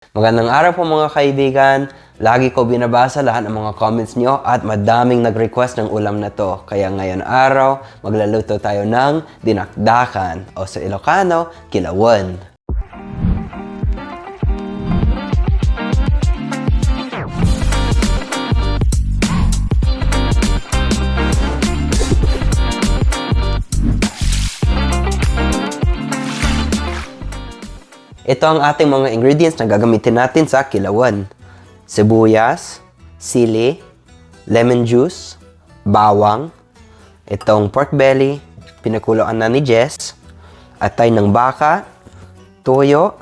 Magandang araw po mga kaibigan. Lagi ko binabasa lahat ng mga comments nyo at madaming nag-request ng ulam na to. Kaya ngayon araw, magluluto tayo ng dinakdakan o sa Ilocano, kilawon. Ito ang ating mga ingredients na gagamitin natin sa kilawon. Sibuyas, sili, lemon juice, bawang, itong pork belly, pinakuluan na ni Jess, atay ng baka, toyo,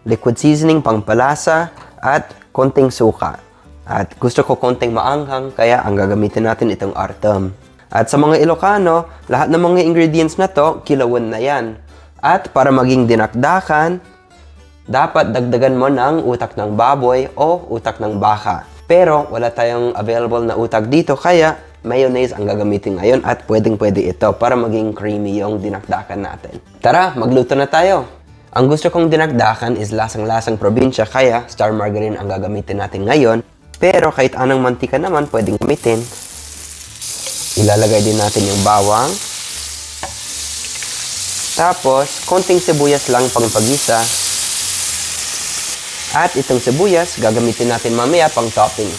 liquid seasoning pangpalasa, at konting suka. At gusto ko konting maanghang, kaya ang gagamitin natin itong artom. At sa mga Ilocano, lahat ng mga ingredients na to, kilawon na yan. At para maging dinakdakan, dapat dagdagan mo ng utak ng baboy o utak ng baka. Pero wala tayong available na utak dito, kaya mayonnaise ang gagamitin ngayon at pwedeng-pwede ito para maging creamy yung dinakdakan natin. Tara, magluto na tayo! Ang gusto kong dinakdakan is lasang-lasang probinsya, kaya star margarine ang gagamitin natin ngayon. Pero kahit anong mantika naman pwedeng gamitin. Ilalagay din natin yung bawang. Tapos, konting sibuyas lang pang pagmisa. At itong sibuyas, gagamitin natin mamaya pang topping.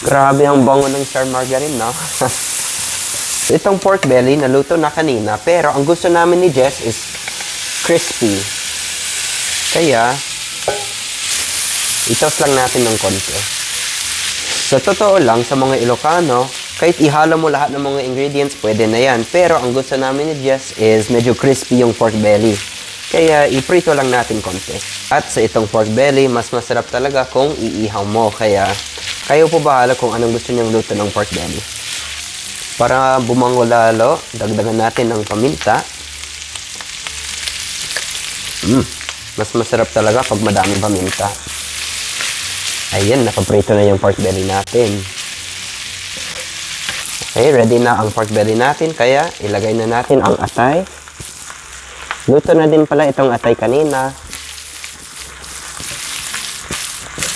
Grabe ang bango ng star margarine, no? So, itong pork belly, naluto na kanina, pero ang gusto namin ni Jess is crispy. Kaya, itos lang natin ng konti. Sa totoo lang, sa mga Ilocano, kahit ihalo mo lahat ng mga ingredients, pwede na yan. Pero ang gusto namin ni Jess is medyo crispy yung pork belly. Kaya iprito lang natin konti. At sa itong pork belly, mas masarap talaga kung iihaw mo. Kaya kayo po bahala kung anong gusto niyong luto ng pork belly. Para bumango lalo, dagdagan natin ng paminta. Mas masarap talaga pag madaming paminta. Ayan, nakaprito na yung pork belly natin. Okay, ready na ang pork belly natin. Kaya ilagay na natin ang atay. Luto na din pala itong atay kanina.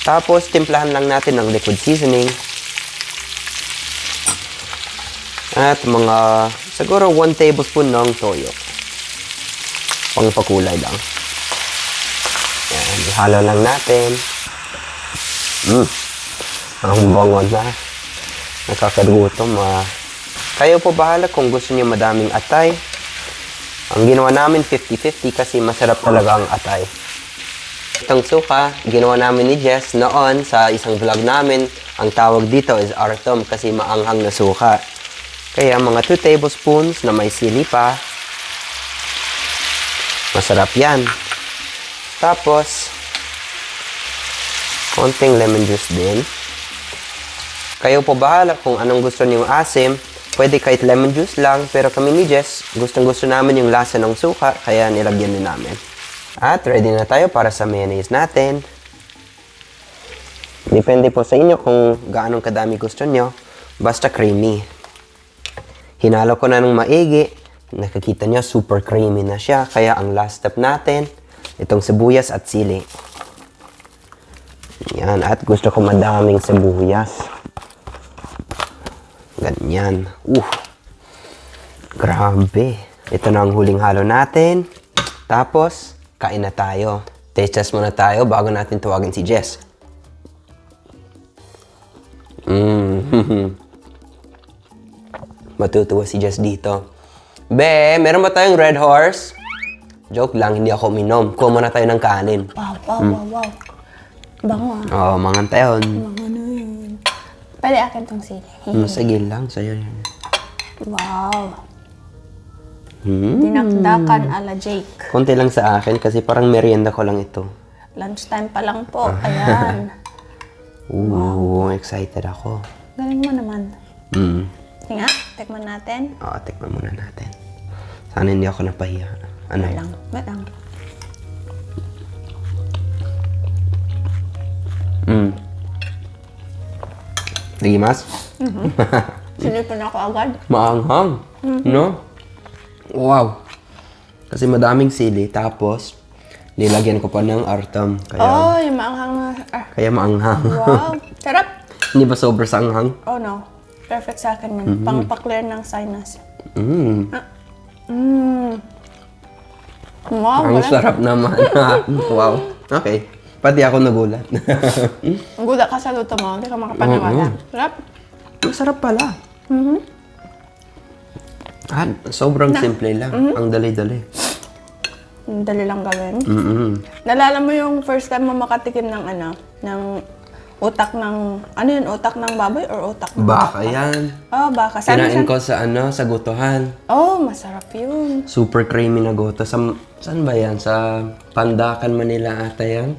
Tapos, timplahan lang natin ng liquid seasoning. At mga, siguro 1 tablespoon ng toyo. Pangpakulay lang. Yan, ihalo lang natin. Ang bango na. Nakakagutom. Kayo po bahala kung gusto niyo madaming atay. Ang ginawa namin 50-50 kasi masarap talaga ang atay. Itong suka, ginawa namin ni Jess noon sa isang vlog namin. Ang tawag dito is artom kasi maanghang na suka. Kaya mga 2 tablespoons na may sili pa. Masarap yan. Tapos, konting lemon juice din. Kayo po bahala kung anong gusto niyong asim. Pwede kahit lemon juice lang, pero kami ni Jess, gustong-gusto namin yung lasa ng suka, kaya nilagyan din namin. At ready na tayo para sa mayonnaise natin. Depende po sa inyo kung gaano kadami gusto nyo, basta creamy. Hinalo ko na ng maigi, nakikita nyo super creamy na siya, kaya ang last step natin, itong sibuyas at sili. Yan, at gusto ko madaming sibuyas. Ganyan. Grabe. Ito na ang huling halo natin. Tapos, kain na tayo. Taste test muna tayo bago natin tawagin si Jess. Matutuwa si Jess dito. Be, meron ba tayong Red Horse? Joke lang, hindi ako uminom. Kuha muna tayo ng kanin. Wow. Bango ah. Oo, mangantayon. Bango na yun. Pwede akin tong sili. Sige lang, sa'yo yan. Wow. Dinakdakan ala Jake. Konti lang sa akin kasi parang merienda ko lang ito. Lunchtime pa lang po. Ayan. Excited ako. Galing mo naman. Tinga, tikman natin. Oo, tikman muna natin. Sana hindi ako napahiya. Ano? Balang. Nagimas? Sinipon ako agad. Maanghang. No? Wow. Kasi madaming sili. Tapos, Nilagyan ko pa ng artam. Oh, yung maanghang na. Kaya maanghang. Wow. Sarap. Hindi ba sobra sa anghang? Oh no. Perfect sa akin man. Pang-clear ng sinus. Mm. Wow. Ang sarap naman. Wow. Okay. Pati ako nagulat. Gulat ka sa luto mo. Hindi ka makapaniwala. Sarap. Masarap pala. Sobrang simple lang. Ang dali-dali. Dali lang gawin. Nalala mo yung first time mo makatikim ng ng utak ng, utak ng baboy or utak ng Baka yan. Oh, baka. Kinain ko sa sa gutuhan. Oh, masarap yun. Super creamy na goto. Saan ba yan? Sa Pandakan, Manila ata yan?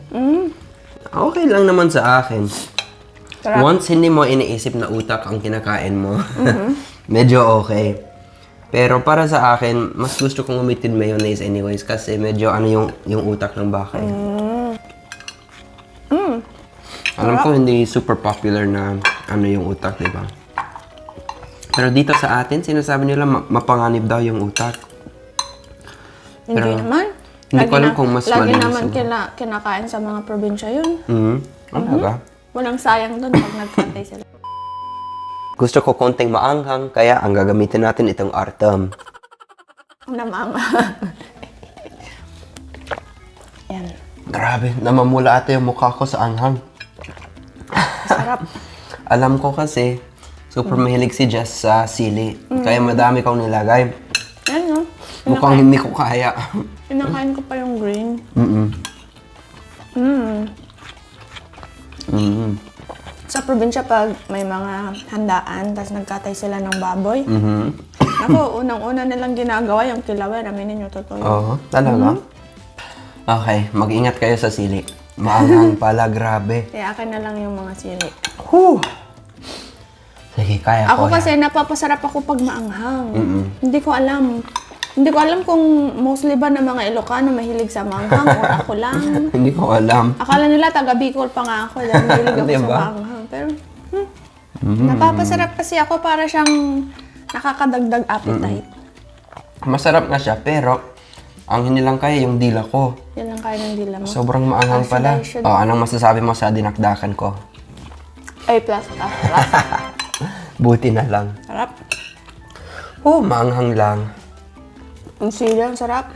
Okay lang naman sa akin. Sarap. Once hindi mo iniisip na utak ang kinakain mo, medyo okay. Pero para sa akin, mas gusto kong umitin mayonnaise anyways kasi medyo yung utak ng baka. Alam ko hindi super popular na yung utak, di ba? Pero dito sa atin, sinasabi nila mapanganib daw yung utak. Hindi naman. Hindi ko alam kung mas lagi malinis. naman kinakain sa mga probinsya yun. Ano ba? Walang sayang doon pag nagkatay sila. Gusto ko konting maanghang, kaya ang gagamitin natin itong artam. Namama. Yan. Grabe, namamula ata yung mukha ko sa anghang. Sarap. Alam ko kasi, super mahilig si Jess sa sili. Kaya madami kong nilagay. Yan, no? Mukhang hindi ko kaya. Pinakain ko pa yung green. Sa probinsya, pag may mga handaan, tapos nagkatay sila ng baboy. Ako, unang-una nilang ginagawa yung kilawin. Aminin nyo, totoo yun. Oo, talaga? Okay, mag-ingat kayo sa sili. Maanghang pala, grabe. Kaya akin na lang yung mga sili. Whew! Sige, kaya Ako ko kasi napapasarap ako pag maanghang. Hindi ko alam. Hindi ko alam kung mostly ba ng mga Ilocano mahilig sa maanghang or ako lang. Hindi ko alam. Akala nila taga Bicol pa nga ako dahil mahilig ako sa Diba? maanghang. Pero napapasarap kasi ako para siyang nakakadagdag appetite. Masarap nga siya, pero ang hindi lang kaya yung dila ko. Yan lang kaya ng dila mo. Sobrang maanghang pala. should. Oh, anong masasabi mo sa dinakdakan ko? A++. Plus. Buti na lang. Sarap. Oh, maanghang lang. Ang sili, ang sarap.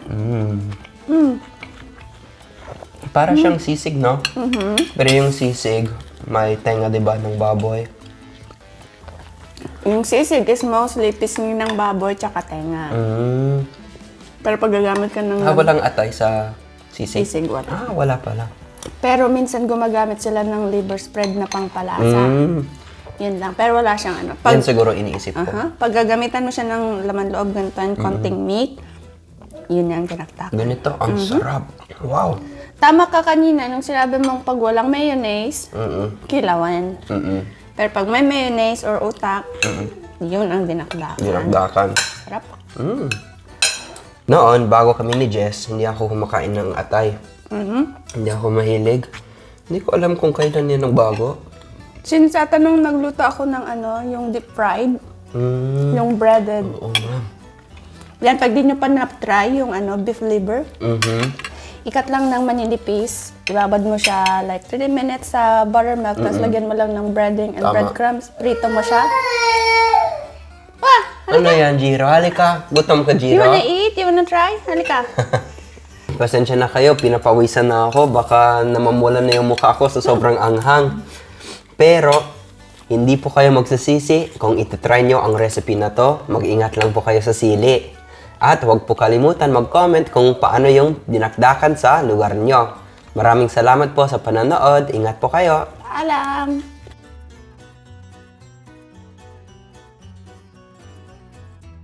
Para siyang sisig, no? Pero yung sisig, may tenga, di ba, ng baboy. Yung sisig is mostly pisngi ng baboy tsaka tenga. Pero pag gagamit ka ng Walang atay sa sisig? sisig, wala. Wala pala. Pero minsan gumagamit sila ng liver spread na pangpalasa. Yun lang. Pero wala siyang ano. Yan siguro iniisip ko. Pag gagamitan mo siya ng laman loob, ganito, konting meat, yun yung tinaktak. Ganito, ang sarap. Wow. Tama ka kanina nung sinabi mong pag walang mayonnaise, kilawan. Pero pag may mayonnaise or utak, yun ang dinakdakan. Dinakdakan. Sarap. Noon, bago kami ni Jess, hindi ako kumakain ng atay. Hindi ako mahilig. Hindi ko alam kung kailan yan nagbago. Since sa tanong nagluto ako ng yung deep fried, yung breaded. Oo nga. Yan, pag di nyo pa na-try yung beef liver, ikat lang ng maninipis, ibabad mo siya like 30 minutes sa buttermilk, tapos lagyan mo lang ng breading and breadcrumbs, prito mo siya. Ano yan, Jiro? Halika. Gutom ka, You Jiro. wanna eat? You wanna try? Halika. Pasensya na kayo, pinapawisan na ako. Baka namamulan na yung mukha ko sa sobrang anghang. Pero, hindi po kayo magsasisi kung itatry nyo ang recipe na to. Mag-ingat lang po kayo sa sili. At huwag po kalimutan mag-comment kung paano yung dinakdakan sa lugar nyo. Maraming salamat po sa panonood. Ingat po kayo. Paalam.